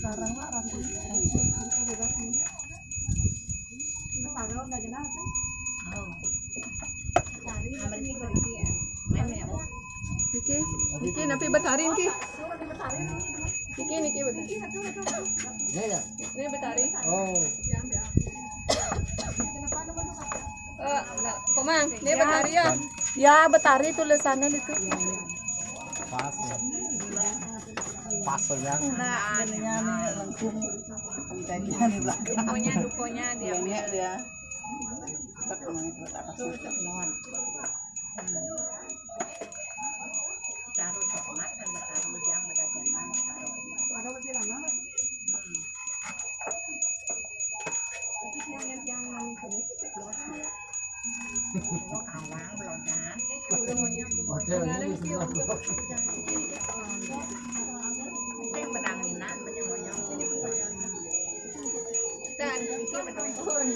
Sekarang mah ranting kita bebas nih. Taruh enggak jelas kan? Oh. Cari ambil ini beri ya. Main ya, Bu. Niki napi betarin ki. Niki betul. Ini betarin. Oh. Komang, ini betari ya? Ya, betari tulisannya itu. Pas. Pasnya. Nah, ininya nih lengkung. Kontennya di belakang. Dukonya diambil dia. Kita kemana itu atas mohon. Taruh tomat dan taruh jang berdajanan taruh. Taruh lebih lama. Yang awang belodan. Yang beranginan banyak-banyak. Dan kita betul.